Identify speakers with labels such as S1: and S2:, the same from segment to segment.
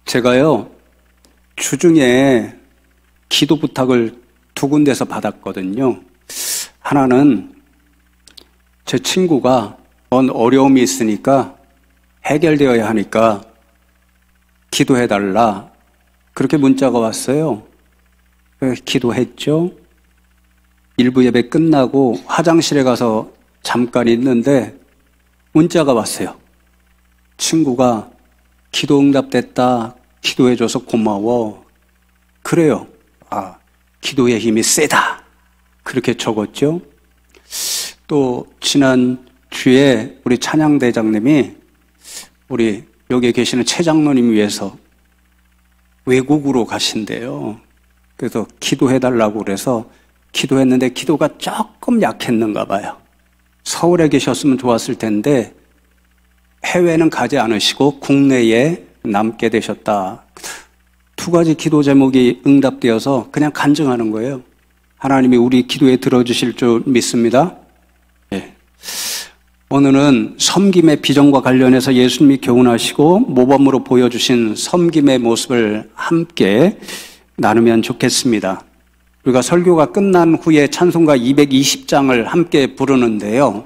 S1: 제가요, 주중에 기도 부탁을 두 군데서 받았거든요. 하나는 제 친구가 뭔 어려움이 있으니까 해결되어야 하니까 기도해달라. 그렇게 문자가 왔어요. 기도했죠. 일부 예배 끝나고 화장실에 가서 잠깐 있는데 문자가 왔어요. 친구가 기도 응답됐다. 기도해줘서 고마워. 그래요. 아, 기도의 힘이 세다. 그렇게 적었죠. 또 지난 주에 우리 찬양대장님이 우리 여기 계시는 최 장로님 위해서 외국으로 가신대요. 그래서 기도해달라고 그래서 기도했는데 기도가 조금 약했는가 봐요. 서울에 계셨으면 좋았을 텐데 해외는 가지 않으시고 국내에 남게 되셨다. 두 가지 기도 제목이 응답되어서 그냥 간증하는 거예요. 하나님이 우리 기도에 들어주실 줄 믿습니다. 네. 오늘은 섬김의 비전과 관련해서 예수님이 교훈하시고 모범으로 보여주신 섬김의 모습을 함께 나누면 좋겠습니다. 우리가 설교가 끝난 후에 찬송가 220장을 함께 부르는데요.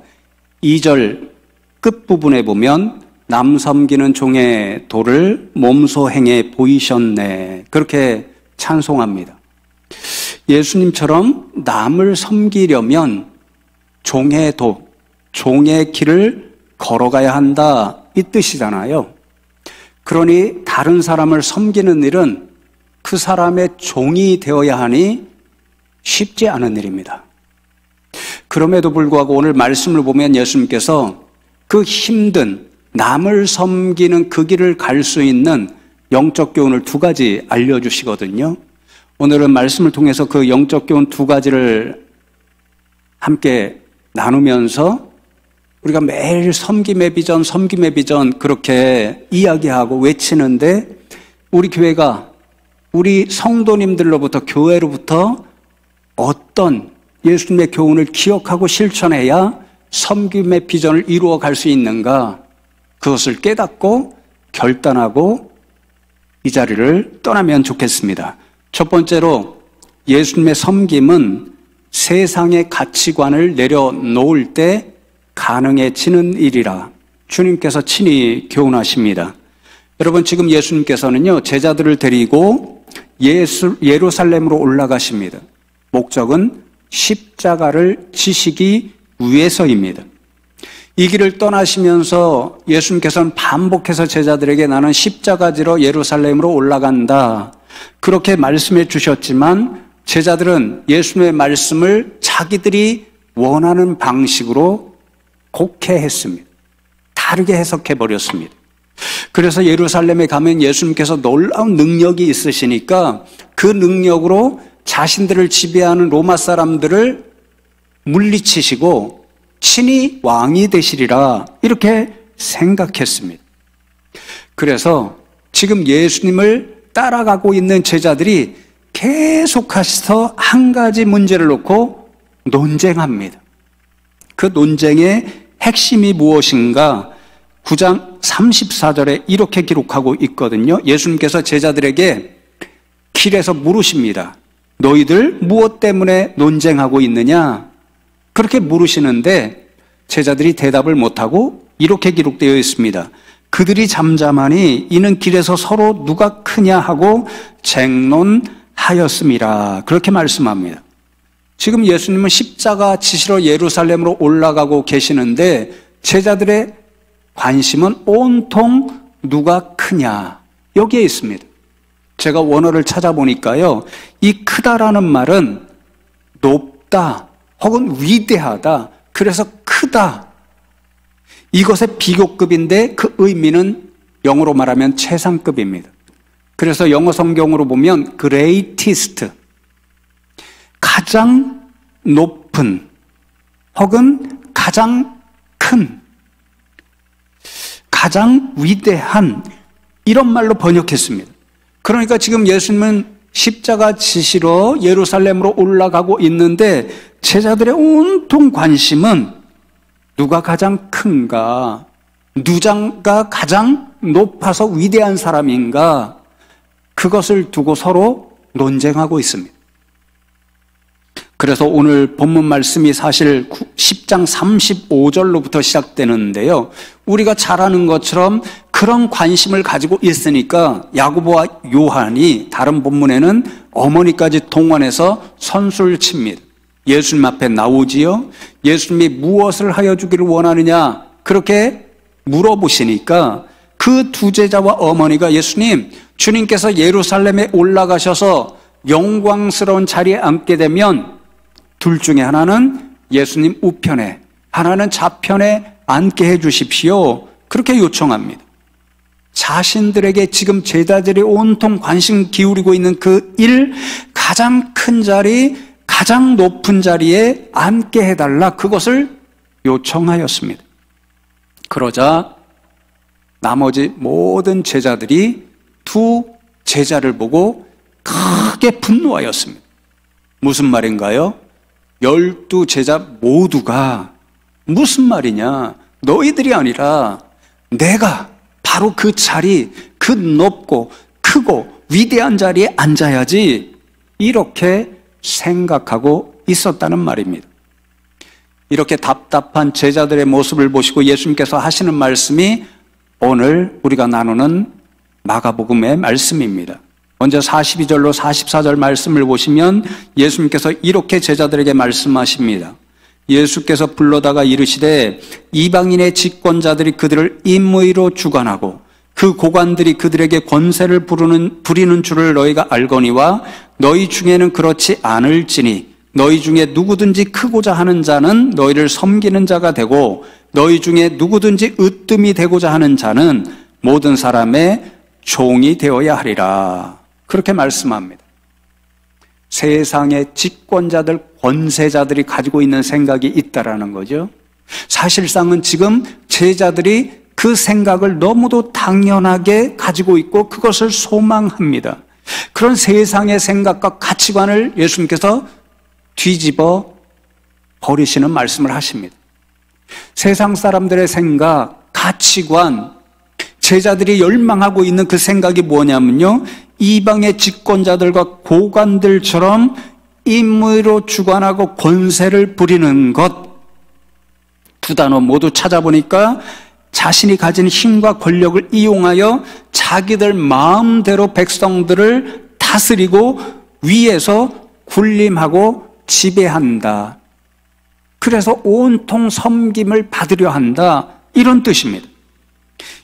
S1: 2절 끝부분에 보면 남 섬기는 종의 도를 몸소 행해 보이셨네. 그렇게 찬송합니다. 예수님처럼 남을 섬기려면 종의 도, 종의 길을 걸어가야 한다. 이 뜻이잖아요. 그러니 다른 사람을 섬기는 일은 그 사람의 종이 되어야 하니 쉽지 않은 일입니다. 그럼에도 불구하고 오늘 말씀을 보면 예수님께서 그 힘든 남을 섬기는 그 길을 갈 수 있는 영적 교훈을 두 가지 알려주시거든요. 오늘은 말씀을 통해서 그 영적 교훈 두 가지를 함께 나누면서 우리가 매일 섬김의 비전 그렇게 이야기하고 외치는데 우리 교회가 우리 성도님들로부터 교회로부터 어떤 예수님의 교훈을 기억하고 실천해야 섬김의 비전을 이루어 갈 수 있는가, 그것을 깨닫고 결단하고 이 자리를 떠나면 좋겠습니다. 첫 번째로 예수님의 섬김은 세상의 가치관을 내려놓을 때 가능해지는 일이라 주님께서 친히 교훈하십니다. 여러분, 지금 예수님께서는요, 제자들을 데리고 예루살렘으로 올라가십니다. 목적은 십자가를 지시기 위해서입니다. 이 길을 떠나시면서 예수님께서는 반복해서 제자들에게 나는 십자가 지러 예루살렘으로 올라간다. 그렇게 말씀해 주셨지만 제자들은 예수님의 말씀을 자기들이 원하는 방식으로 곡해했습니다. 다르게 해석해 버렸습니다. 그래서 예루살렘에 가면 예수님께서 놀라운 능력이 있으시니까 그 능력으로 자신들을 지배하는 로마 사람들을 물리치시고 친히 왕이 되시리라 이렇게 생각했습니다. 그래서 지금 예수님을 따라가고 있는 제자들이 계속해서 한 가지 문제를 놓고 논쟁합니다. 그 논쟁의 핵심이 무엇인가? 9장 34절에 이렇게 기록하고 있거든요. 예수님께서 제자들에게 길에서 물으십니다. 너희들 무엇 때문에 논쟁하고 있느냐? 그렇게 물으시는데 제자들이 대답을 못하고 이렇게 기록되어 있습니다. 그들이 잠잠하니 이는 길에서 서로 누가 크냐 하고 쟁론하였음이라. 그렇게 말씀합니다. 지금 예수님은 십자가 지시러 예루살렘으로 올라가고 계시는데 제자들의 관심은 온통 누가 크냐 여기에 있습니다. 제가 원어를 찾아보니까요, 이 크다라는 말은 높다 혹은 위대하다, 그래서 크다, 이것의 비교급인데 그 의미는 영어로 말하면 최상급입니다. 그래서 영어 성경으로 보면 greatest, 가장 높은 혹은 가장 큰, 가장 위대한, 이런 말로 번역했습니다. 그러니까 지금 예수님은 십자가 지시러 예루살렘으로 올라가고 있는데 제자들의 온통 관심은 누가 가장 큰가, 누가 가장 높아서 위대한 사람인가, 그것을 두고 서로 논쟁하고 있습니다. 그래서 오늘 본문 말씀이 사실 10장 35절로부터 시작되는데요. 우리가 잘 아는 것처럼 그런 관심을 가지고 있으니까 야고보와 요한이 다른 본문에는 어머니까지 동원해서 선수를 칩니다. 예수님 앞에 나오지요. 예수님이 무엇을 하여 주기를 원하느냐 그렇게 물어보시니까 그 두 제자와 어머니가 예수님, 주님께서 예루살렘에 올라가셔서 영광스러운 자리에 앉게 되면 둘 중에 하나는 예수님 우편에, 하나는 좌편에 앉게 해 주십시오. 그렇게 요청합니다. 자신들에게 지금 제자들이 온통 관심 기울이고 있는 그 일, 가장 큰 자리, 가장 높은 자리에 앉게 해달라, 그것을 요청하였습니다. 그러자 나머지 모든 제자들이 두 제자를 보고 크게 분노하였습니다. 무슨 말인가요? 12 제자 모두가 무슨 말이냐, 너희들이 아니라 내가 바로 그 자리, 그 높고 크고 위대한 자리에 앉아야지, 이렇게 생각하고 있었다는 말입니다. 이렇게 답답한 제자들의 모습을 보시고 예수님께서 하시는 말씀이 오늘 우리가 나누는 마가복음의 말씀입니다. 먼저 42절로 44절 말씀을 보시면 예수님께서 이렇게 제자들에게 말씀하십니다. 예수께서 불러다가 이르시되 이방인의 집권자들이 그들을 임의로 주관하고 그 고관들이 그들에게 권세를 부리는 줄을 너희가 알거니와 너희 중에는 그렇지 않을지니 너희 중에 누구든지 크고자 하는 자는 너희를 섬기는 자가 되고 너희 중에 누구든지 으뜸이 되고자 하는 자는 모든 사람의 종이 되어야 하리라. 그렇게 말씀합니다. 세상의 집권자들, 권세자들이 가지고 있는 생각이 있다라는 거죠. 사실상은 지금 제자들이 그 생각을 너무도 당연하게 가지고 있고 그것을 소망합니다. 그런 세상의 생각과 가치관을 예수님께서 뒤집어 버리시는 말씀을 하십니다. 세상 사람들의 생각, 가치관, 제자들이 열망하고 있는 그 생각이 뭐냐면요, 이방의 집권자들과 고관들처럼 임의로 주관하고 권세를 부리는 것. 두 단어 모두 찾아보니까 자신이 가진 힘과 권력을 이용하여 자기들 마음대로 백성들을 다스리고 위에서 군림하고 지배한다. 그래서 온통 섬김을 받으려 한다, 이런 뜻입니다.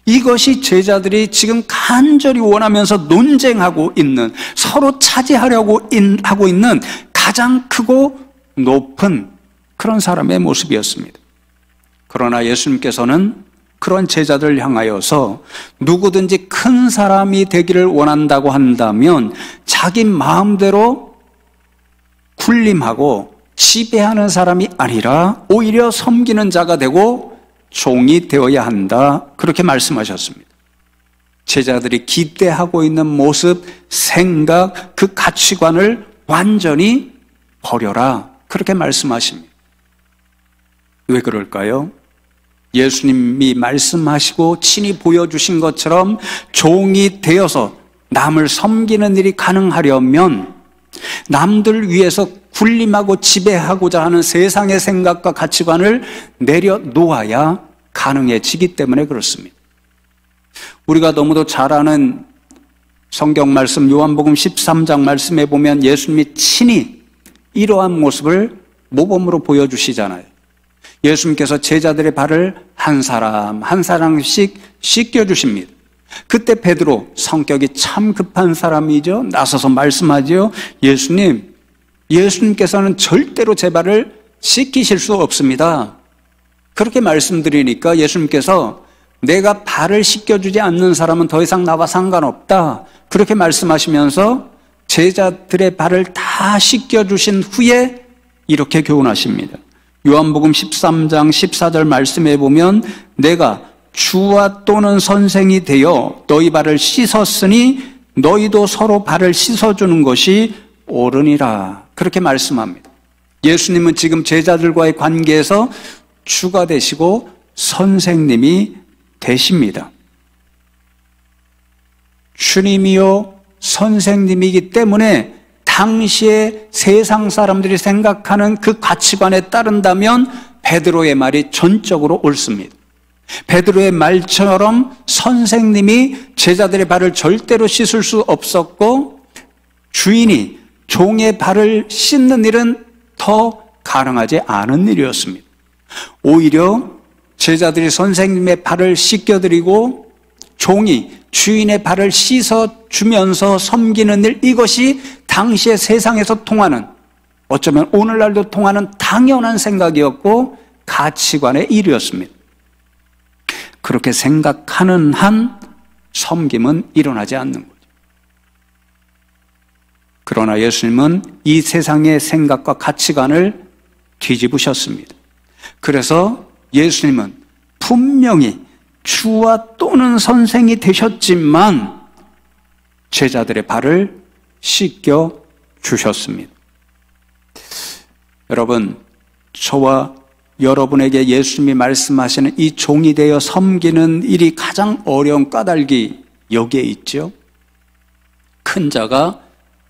S1: 이것이 제자들이 지금 간절히 원하면서 논쟁하고 있는, 서로 차지하려고 하고 있는 가장 크고 높은 그런 사람의 모습이었습니다. 그러나 예수님께서는 그런 제자들을 향하여서 누구든지 큰 사람이 되기를 원한다고 한다면 자기 마음대로 군림하고 지배하는 사람이 아니라 오히려 섬기는 자가 되고 종이 되어야 한다, 그렇게 말씀하셨습니다. 제자들이 기대하고 있는 모습, 생각, 그 가치관을 완전히 버려라, 그렇게 말씀하십니다. 왜 그럴까요? 예수님이 말씀하시고 친히 보여주신 것처럼 종이 되어서 남을 섬기는 일이 가능하려면 남들 위해서 군림하고 지배하고자 하는 세상의 생각과 가치관을 내려놓아야 가능해지기 때문에 그렇습니다. 우리가 너무도 잘 아는 성경 말씀 요한복음 13장 말씀에 보면 예수님이 친히 이러한 모습을 모범으로 보여주시잖아요. 예수님께서 제자들의 발을 한 사람 한 사람씩 씻겨주십니다. 그때 베드로, 성격이 참 급한 사람이죠, 나서서 말씀하죠. 예수님께서는 절대로 제 발을 씻기실 수 없습니다. 그렇게 말씀드리니까 예수님께서 내가 발을 씻겨주지 않는 사람은 더 이상 나와 상관없다, 그렇게 말씀하시면서 제자들의 발을 다 씻겨주신 후에 이렇게 교훈하십니다. 요한복음 13장 14절 말씀에 보면 내가 주와 또는 선생이 되어 너희 발을 씻었으니 너희도 서로 발을 씻어주는 것이 옳으니라, 그렇게 말씀합니다. 예수님은 지금 제자들과의 관계에서 주가 되시고 선생님이 되십니다. 주님이요 선생님이기 때문에 당시에 세상 사람들이 생각하는 그 가치관에 따른다면 베드로의 말이 전적으로 옳습니다. 베드로의 말처럼 선생님이 제자들의 발을 절대로 씻을 수 없었고 주인이 종의 발을 씻는 일은 더 가능하지 않은 일이었습니다. 오히려 제자들이 선생님의 발을 씻겨드리고 종이 주인의 발을 씻어주면서 섬기는 일, 이것이 당시의 세상에서 통하는, 어쩌면 오늘날도 통하는 당연한 생각이었고 가치관의 일이었습니다. 그렇게 생각하는 한 섬김은 일어나지 않는 거죠. 그러나 예수님은 이 세상의 생각과 가치관을 뒤집으셨습니다. 그래서 예수님은 분명히 주와 또는 선생이 되셨지만 제자들의 발을 씻겨 주셨습니다. 여러분, 저와 여러분에게 예수님이 말씀하시는 이 종이 되어 섬기는 일이 가장 어려운 까닭이 여기에 있죠. 큰 자가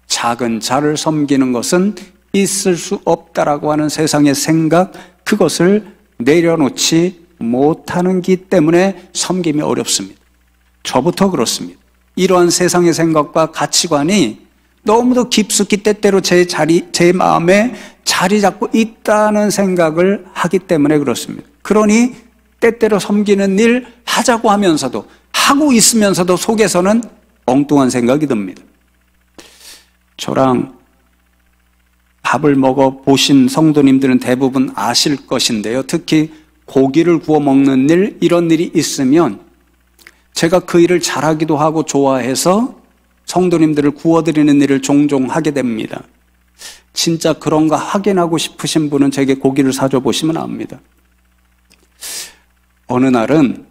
S1: 작은 자를 섬기는 것은 있을 수 없다라고 하는 세상의 생각, 그것을 내려놓지 못하는 기 때문에 섬김이 어렵습니다. 저부터 그렇습니다. 이러한 세상의 생각과 가치관이 너무도 깊숙이 때때로 제 마음에 자리 잡고 있다는 생각을 하기 때문에 그렇습니다. 그러니 때때로 섬기는 일 하자고 하면서도, 하고 있으면서도 속에서는 엉뚱한 생각이 듭니다. 저랑 밥을 먹어 보신 성도님들은 대부분 아실 것인데요. 특히 고기를 구워 먹는 일, 이런 일이 있으면 제가 그 일을 잘하기도 하고 좋아해서 성도님들을 구워드리는 일을 종종 하게 됩니다. 진짜 그런가 확인하고 싶으신 분은 제게 고기를 사줘 보시면 압니다. 어느 날은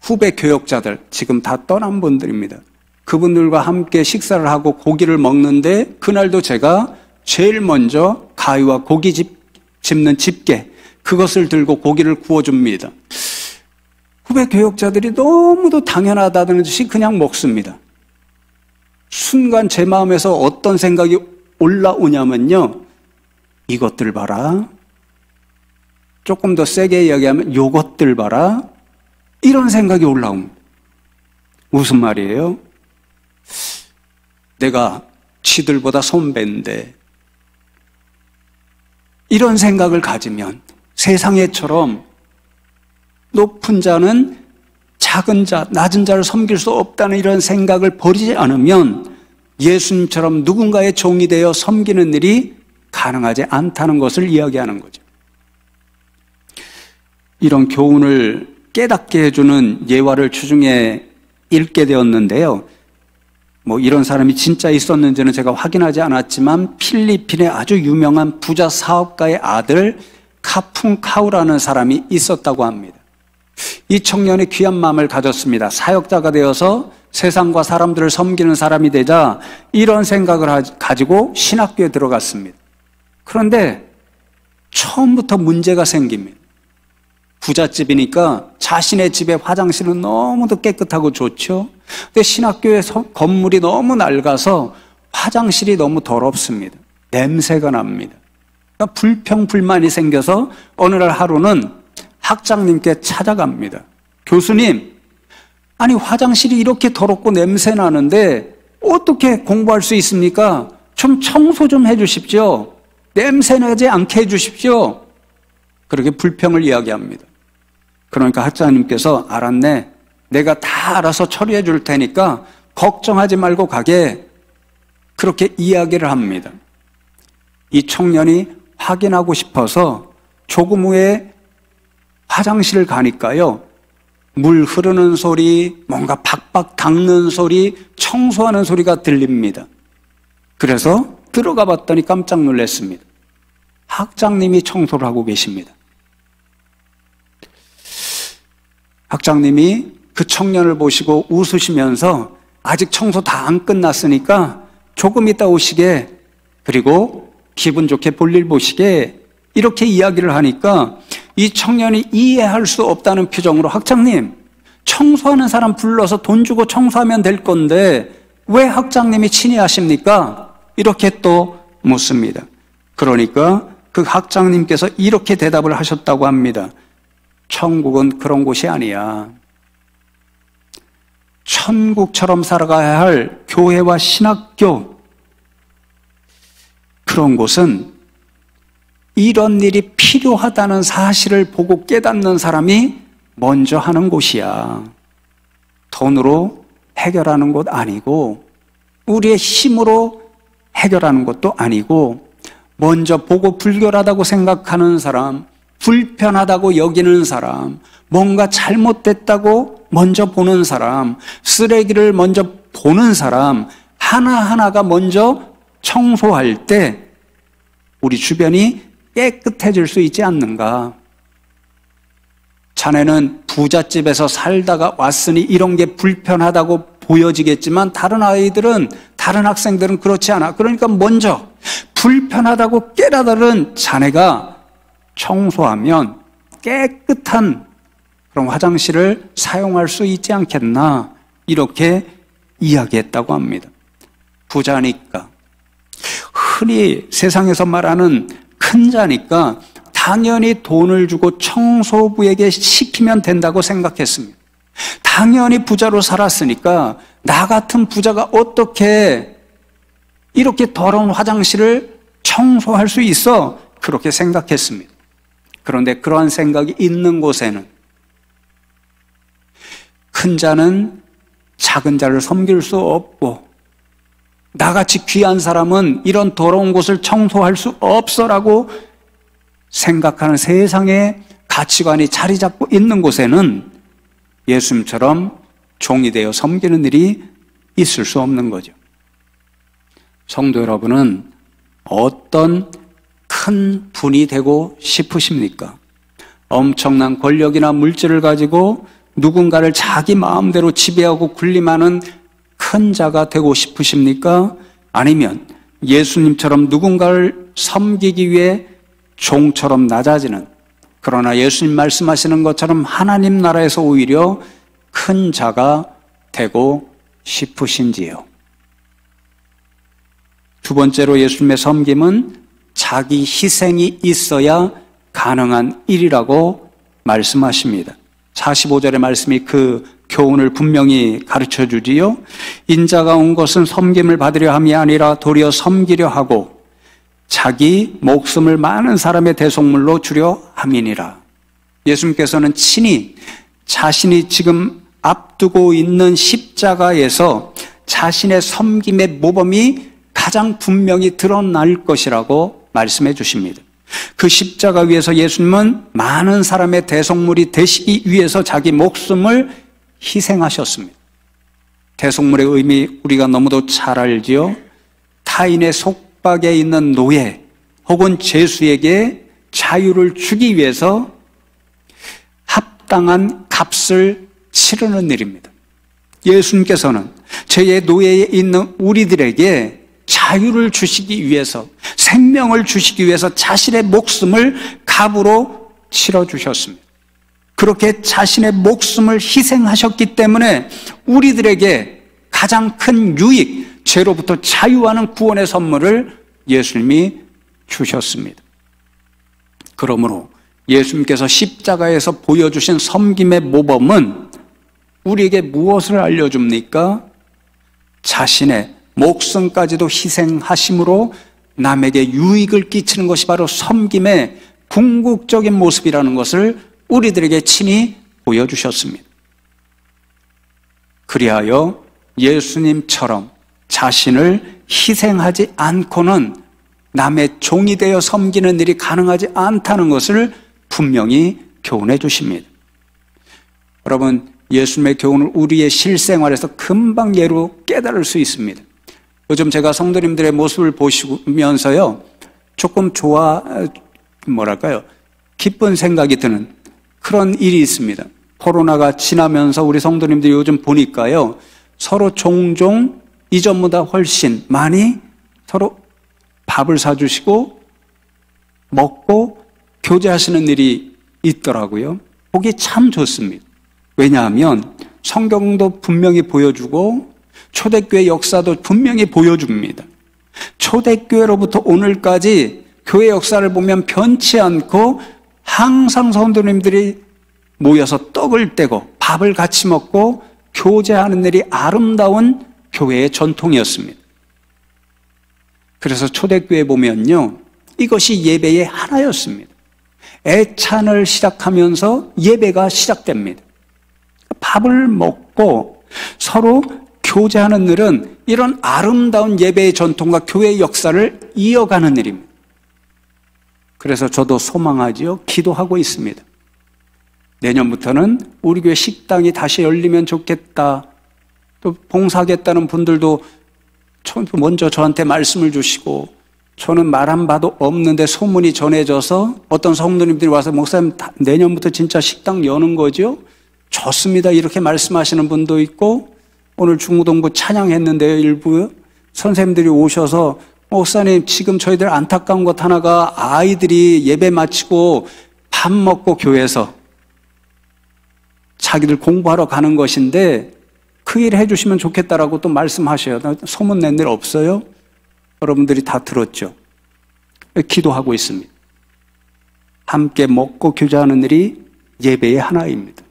S1: 후배 교역자들, 지금 다 떠난 분들입니다. 그분들과 함께 식사를 하고 고기를 먹는데 그날도 제가 제일 먼저 가위와 고기 집는 집게, 그것을 들고 고기를 구워줍니다. 후배 교역자들이 너무도 당연하다는 듯이 그냥 먹습니다. 순간 제 마음에서 어떤 생각이 올라오냐면요, 이것들 봐라, 조금 더 세게 이야기하면 요것들 봐라, 이런 생각이 올라옵니다. 무슨 말이에요? 내가 지들보다 선배인데, 이런 생각을 가지면 세상에처럼 높은 자는 작은 자, 낮은 자를 섬길 수 없다는 이런 생각을 버리지 않으면 예수님처럼 누군가의 종이 되어 섬기는 일이 가능하지 않다는 것을 이야기하는 거죠. 이런 교훈을 깨닫게 해주는 예화를 주중에 읽게 되었는데요. 이런 사람이 진짜 있었는지는 제가 확인하지 않았지만 필리핀의 아주 유명한 부자 사업가의 아들 카풍카우라는 사람이 있었다고 합니다. 이 청년이 귀한 마음을 가졌습니다. 사역자가 되어서 세상과 사람들을 섬기는 사람이 되자 이런 생각을 가지고 신학교에 들어갔습니다. 그런데 처음부터 문제가 생깁니다. 부잣집이니까 자신의 집의 화장실은 너무도 깨끗하고 좋죠. 근데 신학교의 건물이 너무 낡아서 화장실이 너무 더럽습니다. 냄새가 납니다. 그러니까 불평불만이 생겨서 어느 날 하루는 학장님께 찾아갑니다. 교수님, 아니 화장실이 이렇게 더럽고 냄새 나는데 어떻게 공부할 수 있습니까? 좀 청소 좀 해주십시오. 냄새 나지 않게 해주십시오. 그렇게 불평을 이야기합니다. 그러니까 학장님께서 알았네, 내가 다 알아서 처리해 줄 테니까 걱정하지 말고 가게, 그렇게 이야기를 합니다. 이 청년이 확인하고 싶어서 조금 후에 화장실을 가니까요, 물 흐르는 소리, 뭔가 박박 닦는 소리, 청소하는 소리가 들립니다. 그래서 들어가 봤더니 깜짝 놀랐습니다. 학장님이 청소를 하고 계십니다. 학장님이 그 청년을 보시고 웃으시면서 아직 청소 다 안 끝났으니까 조금 이따 오시게, 그리고 기분 좋게 볼일 보시게, 이렇게 이야기를 하니까 이 청년이 이해할 수 없다는 표정으로, 학장님, 청소하는 사람 불러서 돈 주고 청소하면 될 건데 왜 학장님이 친히 하십니까? 이렇게 또 묻습니다. 그러니까 그 학장님께서 이렇게 대답을 하셨다고 합니다. 천국은 그런 곳이 아니야. 천국처럼 살아가야 할 교회와 신학교, 그런 곳은 이런 일이 필요하다는 사실을 보고 깨닫는 사람이 먼저 하는 곳이야. 돈으로 해결하는 곳 아니고, 우리의 힘으로 해결하는 것도 아니고, 먼저 보고 불결하다고 생각하는 사람, 불편하다고 여기는 사람, 뭔가 잘못됐다고 먼저 보는 사람, 쓰레기를 먼저 보는 사람, 하나하나가 먼저 청소할 때 우리 주변이 깨끗해질 수 있지 않는가? 자네는 부잣집에서 살다가 왔으니 이런 게 불편하다고 보여지겠지만 다른 아이들은, 다른 학생들은 그렇지 않아. 그러니까 먼저 불편하다고 깨달은 자네가 청소하면 깨끗한 그런 화장실을 사용할 수 있지 않겠나, 이렇게 이야기했다고 합니다. 부자니까, 흔히 세상에서 말하는 큰 자니까 당연히 돈을 주고 청소부에게 시키면 된다고 생각했습니다. 당연히 부자로 살았으니까 나 같은 부자가 어떻게 이렇게 더러운 화장실을 청소할 수 있어? 그렇게 생각했습니다. 그런데 그러한 생각이 있는 곳에는 큰 자는 작은 자를 섬길 수 없고, 나같이 귀한 사람은 이런 더러운 곳을 청소할 수 없어라고 생각하는 세상의 가치관이 자리 잡고 있는 곳에는 예수님처럼 종이 되어 섬기는 일이 있을 수 없는 거죠. 성도 여러분은 어떤 큰 분이 되고 싶으십니까? 엄청난 권력이나 물질을 가지고 누군가를 자기 마음대로 지배하고 군림하는 큰 자가 되고 싶으십니까? 아니면 예수님처럼 누군가를 섬기기 위해 종처럼 낮아지는, 그러나 예수님 말씀하시는 것처럼 하나님 나라에서 오히려 큰 자가 되고 싶으신지요? 두 번째로 예수님의 섬김은 자기 희생이 있어야 가능한 일이라고 말씀하십니다. 45절의 말씀이 그 교훈을 분명히 가르쳐 주지요. 인자가 온 것은 섬김을 받으려 함이 아니라 도리어 섬기려 하고 자기 목숨을 많은 사람의 대속물로 주려 함이니라. 예수님께서는 친히 자신이 지금 앞두고 있는 십자가에서 자신의 섬김의 모범이 가장 분명히 드러날 것이라고 말씀해 주십니다. 그 십자가 위에서 예수님은 많은 사람의 대속물이 되시기 위해서 자기 목숨을 희생하셨습니다. 대속물의 의미 우리가 너무도 잘 알지요. 타인의 속박에 있는 노예 혹은 죄수에게 자유를 주기 위해서 합당한 값을 치르는 일입니다. 예수님께서는 죄의 노예에 있는 우리들에게 자유를 주시기 위해서, 생명을 주시기 위해서 자신의 목숨을 값으로 치러주셨습니다. 그렇게 자신의 목숨을 희생하셨기 때문에 우리들에게 가장 큰 유익, 죄로부터 자유하는 구원의 선물을 예수님이 주셨습니다. 그러므로 예수님께서 십자가에서 보여주신 섬김의 모범은 우리에게 무엇을 알려줍니까? 자신의 목숨까지도 희생하심으로 남에게 유익을 끼치는 것이 바로 섬김의 궁극적인 모습이라는 것을 우리들에게 친히 보여주셨습니다. 그리하여 예수님처럼 자신을 희생하지 않고는 남의 종이 되어 섬기는 일이 가능하지 않다는 것을 분명히 교훈해 주십니다. 여러분, 예수님의 교훈을 우리의 실생활에서 금방 예로 깨달을 수 있습니다. 요즘 제가 성도님들의 모습을 보시면서요, 조금 기쁜 생각이 드는 그런 일이 있습니다. 코로나가 지나면서 우리 성도님들이 요즘 보니까요, 서로 종종 이전보다 훨씬 많이 서로 밥을 사주시고 먹고 교제하시는 일이 있더라고요. 보기 참 좋습니다. 왜냐하면 성경도 분명히 보여주고 초대교회 역사도 분명히 보여줍니다. 초대교회로부터 오늘까지 교회 역사를 보면 변치 않고 항상 성도님들이 모여서 떡을 떼고 밥을 같이 먹고 교제하는 일이 아름다운 교회의 전통이었습니다. 그래서 초대교회 보면요, 이것이 예배의 하나였습니다. 애찬을 시작하면서 예배가 시작됩니다. 밥을 먹고 서로 교제하는 일은 이런 아름다운 예배의 전통과 교회의 역사를 이어가는 일입니다. 그래서 저도 소망하지요, 기도하고 있습니다. 내년부터는 우리 교회 식당이 다시 열리면 좋겠다. 또 봉사하겠다는 분들도 먼저 저한테 말씀을 주시고, 저는 말 한 바도 없는데 소문이 전해져서 어떤 성도님들이 와서 목사님 내년부터 진짜 식당 여는 거죠? 좋습니다. 이렇게 말씀하시는 분도 있고, 오늘 중고동부 찬양했는데요, 일부 선생님들이 오셔서 목사님 지금 저희들 안타까운 것 하나가 아이들이 예배 마치고 밥 먹고 교회에서 자기들 공부하러 가는 것인데 그 일 해주시면 좋겠다라고 또 말씀하셔요. 소문 낸 일 없어요? 여러분들이 다 들었죠? 기도하고 있습니다. 함께 먹고 교제하는 일이 예배의 하나입니다.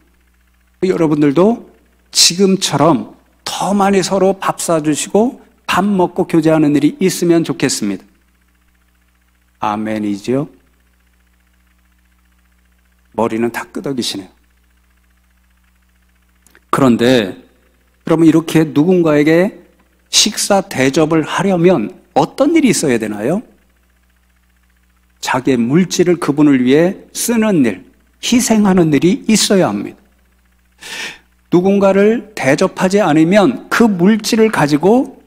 S1: 여러분들도 지금처럼 더 많이 서로 밥 사주시고 밥 먹고 교제하는 일이 있으면 좋겠습니다. 아멘이죠? 머리는 다 끄덕이시네요. 그런데 그러면 이렇게 누군가에게 식사 대접을 하려면 어떤 일이 있어야 되나요? 자기의 물질을 그분을 위해 쓰는 일, 희생하는 일이 있어야 합니다. 누군가를 대접하지 않으면 그 물질을 가지고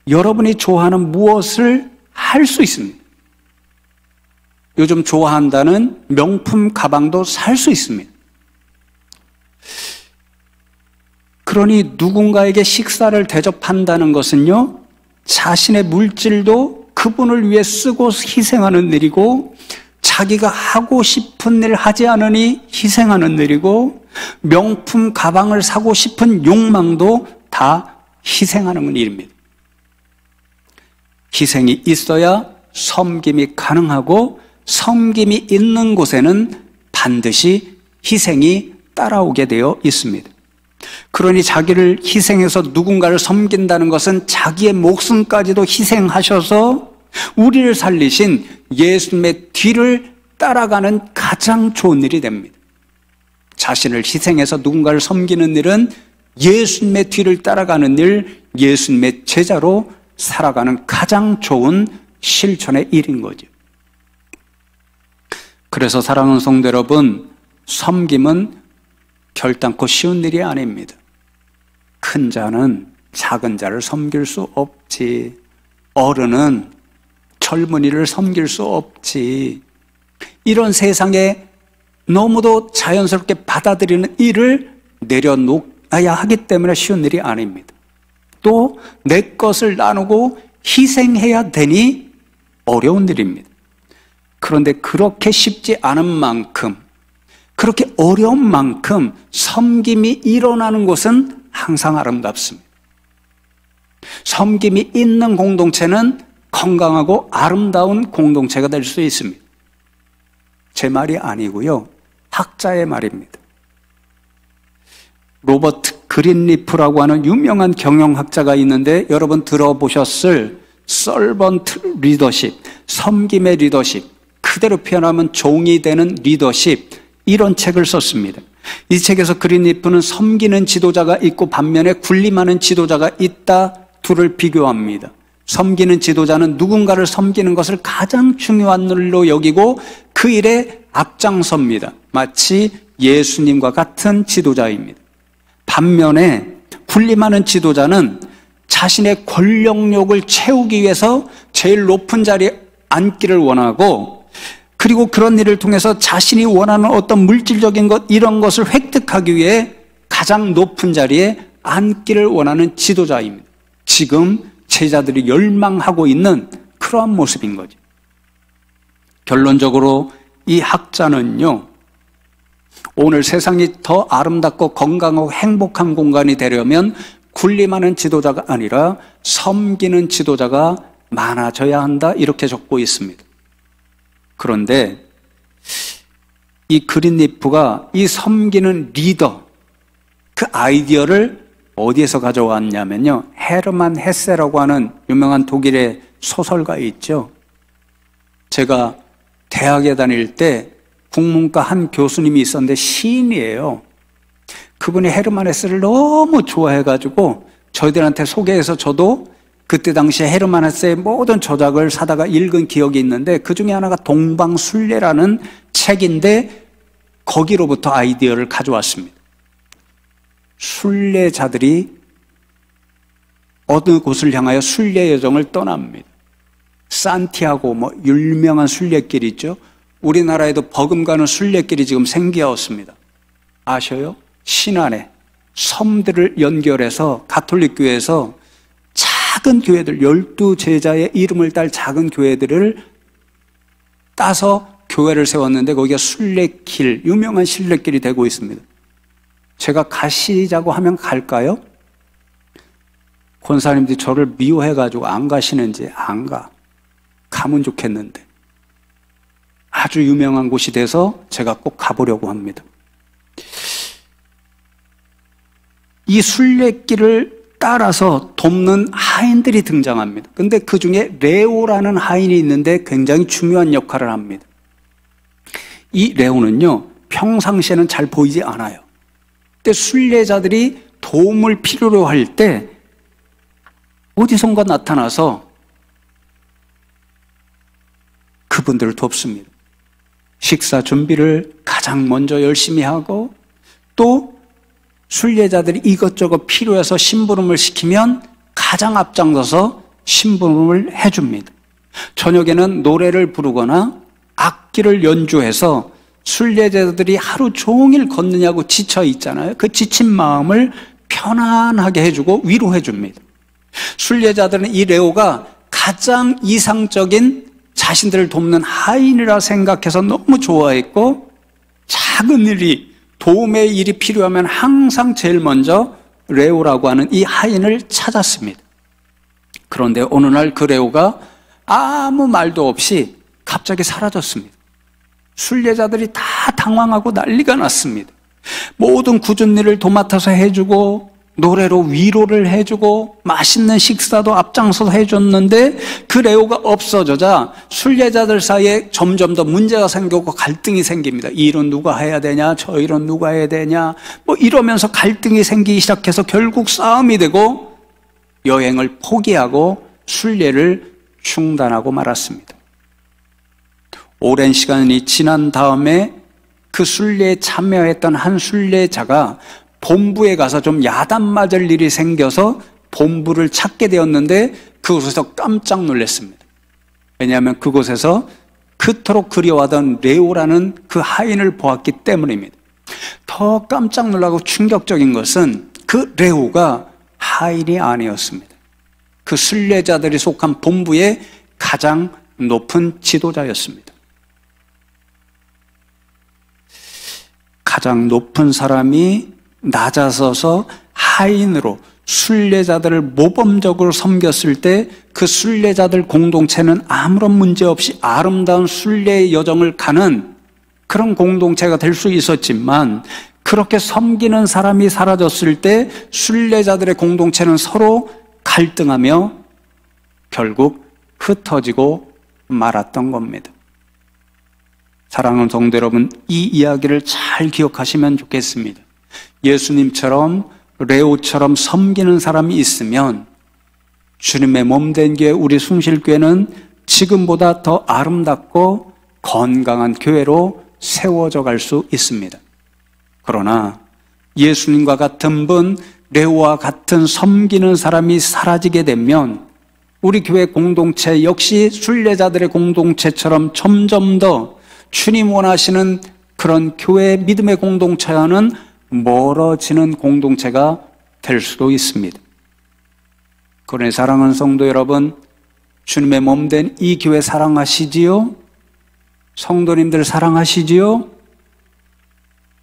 S1: 여러분이 좋아하는 무엇을 할 수 있습니다. 요즘 좋아한다는 명품 가방도 살 수 있습니다. 그러니 누군가에게 식사를 대접한다는 것은요, 자신의 물질도 그분을 위해 쓰고 희생하는 일이고, 자기가 하고 싶은 일 하지 않으니 희생하는 일이고, 명품 가방을 사고 싶은 욕망도 다 희생하는 일입니다. 희생이 있어야 섬김이 가능하고, 섬김이 있는 곳에는 반드시 희생이 따라오게 되어 있습니다. 그러니 자기를 희생해서 누군가를 섬긴다는 것은 자기의 목숨까지도 희생하셔서 우리를 살리신 예수님의 뒤를 따라가는 가장 좋은 일이 됩니다. 자신을 희생해서 누군가를 섬기는 일은 예수님의 뒤를 따라가는 일, 예수님의 제자로 살아가는 가장 좋은 실천의 일인 거죠. 그래서 사랑하는 성도 여러분, 섬김은 결단코 쉬운 일이 아닙니다. 큰 자는 작은 자를 섬길 수 없지. 어른은 젊은이를 섬길 수 없지. 이런 세상에 너무도 자연스럽게 받아들이는 일을 내려놓아야 하기 때문에 쉬운 일이 아닙니다. 또 내 것을 나누고 희생해야 되니 어려운 일입니다. 그런데 그렇게 쉽지 않은 만큼, 그렇게 어려운 만큼 섬김이 일어나는 곳은 항상 아름답습니다. 섬김이 있는 공동체는 건강하고 아름다운 공동체가 될 수 있습니다. 제 말이 아니고요, 학자의 말입니다. 로버트 그린리프라고 하는 유명한 경영학자가 있는데 여러분 들어보셨을 서번트 리더십, 섬김의 리더십, 그대로 표현하면 종이 되는 리더십, 이런 책을 썼습니다. 이 책에서 그린리프는 섬기는 지도자가 있고 반면에 군림하는 지도자가 있다, 둘을 비교합니다. 섬기는 지도자는 누군가를 섬기는 것을 가장 중요한 일로 여기고 그 일에 앞장섭니다. 마치 예수님과 같은 지도자입니다. 반면에 군림하는 지도자는 자신의 권력욕을 채우기 위해서 제일 높은 자리에 앉기를 원하고, 그리고 그런 일을 통해서 자신이 원하는 어떤 물질적인 것, 이런 것을 획득하기 위해 가장 높은 자리에 앉기를 원하는 지도자입니다. 지금 제자들이 열망하고 있는 그러한 모습인 거죠. 결론적으로 이 학자는요, 오늘 세상이 더 아름답고 건강하고 행복한 공간이 되려면 군림하는 지도자가 아니라 섬기는 지도자가 많아져야 한다, 이렇게 적고 있습니다. 그런데 이 그린리프가 이 섬기는 리더, 그 아이디어를 어디에서 가져왔냐면요, 헤르만 헤세라고 하는 유명한 독일의 소설가 있죠. 제가 대학에 다닐 때 국문과 한 교수님이 있었는데 시인이에요. 그분이 헤르만 헤세를 너무 좋아해가지고 저희들한테 소개해서 저도 그때 당시에 헤르만 헤세의 모든 저작을 사다가 읽은 기억이 있는데, 그 중에 하나가 동방순례라는 책인데 거기로부터 아이디어를 가져왔습니다. 순례자들이 어느 곳을 향하여 순례 여정을 떠납니다. 산티아고, 유명한 순례길이 있죠. 우리나라에도 버금가는 순례길이 지금 생겨왔습니다. 아셔요? 신안에 섬들을 연결해서 가톨릭 교회에서 작은 교회들, 12제자의 이름을 딸 작은 교회들을 따서 교회를 세웠는데 거기가 순례길, 유명한 순례길이 되고 있습니다. 제가 가시자고 하면 갈까요? 권사님들이 저를 미워해가지고 안 가시는지. 안 가. 가면 좋겠는데. 아주 유명한 곳이 돼서 제가 꼭 가보려고 합니다. 이 순례길을 따라서 돕는 하인들이 등장합니다. 근데 그 중에 레오라는 하인이 있는데 굉장히 중요한 역할을 합니다. 이 레오는요, 평상시에는 잘 보이지 않아요. 근데 순례자들이 도움을 필요로 할 때 어디선가 나타나서 그분들을 돕습니다. 식사 준비를 가장 먼저 열심히 하고, 또 순례자들이 이것저것 필요해서 심부름을 시키면 가장 앞장서서 심부름을 해줍니다. 저녁에는 노래를 부르거나 악기를 연주해서 순례자들이 하루 종일 걷느냐고 지쳐 있잖아요. 그 지친 마음을 편안하게 해주고 위로해 줍니다. 순례자들은 이 레오가 가장 이상적인 자신들을 돕는 하인이라 생각해서 너무 좋아했고, 작은 일이, 도움의 일이 필요하면 항상 제일 먼저 레오라고 하는 이 하인을 찾았습니다. 그런데 어느 날 그 레오가 아무 말도 없이 갑자기 사라졌습니다. 순례자들이 다 당황하고 난리가 났습니다. 모든 굳은 일을 도맡아서 해주고, 노래로 위로를 해주고, 맛있는 식사도 앞장서서 해줬는데 그 레오가 없어져자 순례자들 사이에 점점 더 문제가 생기고 갈등이 생깁니다. 이 일은 누가 해야 되냐, 저 일은 누가 해야 되냐, 이러면서 갈등이 생기기 시작해서 결국 싸움이 되고 여행을 포기하고 순례를 중단하고 말았습니다. 오랜 시간이 지난 다음에 그 순례에 참여했던 한 순례자가 본부에 가서 좀 야단 맞을 일이 생겨서 본부를 찾게 되었는데 그곳에서 깜짝 놀랐습니다. 왜냐하면 그곳에서 그토록 그리워하던 레오라는 그 하인을 보았기 때문입니다. 더 깜짝 놀라고 충격적인 것은 그 레오가 하인이 아니었습니다. 그 순례자들이 속한 본부의 가장 높은 지도자였습니다. 가장 높은 사람이 낮아서서 하인으로 순례자들을 모범적으로 섬겼을 때 그 순례자들 공동체는 아무런 문제 없이 아름다운 순례의 여정을 가는 그런 공동체가 될 수 있었지만, 그렇게 섬기는 사람이 사라졌을 때 순례자들의 공동체는 서로 갈등하며 결국 흩어지고 말았던 겁니다. 사랑하는 성도 여러분, 이 이야기를 잘 기억하시면 좋겠습니다. 예수님처럼 레오처럼 섬기는 사람이 있으면 주님의 몸된 교회, 우리 숭실교회는 지금보다 더 아름답고 건강한 교회로 세워져 갈 수 있습니다. 그러나 예수님과 같은 분, 레오와 같은 섬기는 사람이 사라지게 되면 우리 교회 공동체 역시 순례자들의 공동체처럼 점점 더 주님 원하시는 그런 교회 믿음의 공동체와는 멀어지는 공동체가 될 수도 있습니다. 그러니 사랑하는 성도 여러분, 주님의 몸된 이 교회 사랑하시지요? 성도님들 사랑하시지요?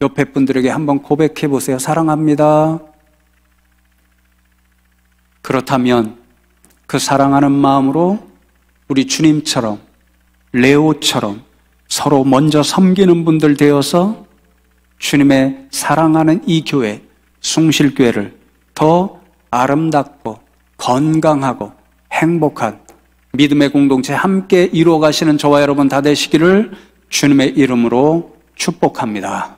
S1: 옆에 분들에게 한번 고백해 보세요. 사랑합니다. 그렇다면 그 사랑하는 마음으로 우리 주님처럼, 레오처럼 서로 먼저 섬기는 분들 되어서 주님의 사랑하는 이 교회, 숭실교회를 더 아름답고 건강하고 행복한 믿음의 공동체 함께 이루어 가시는 저와 여러분 다 되시기를 주님의 이름으로 축복합니다.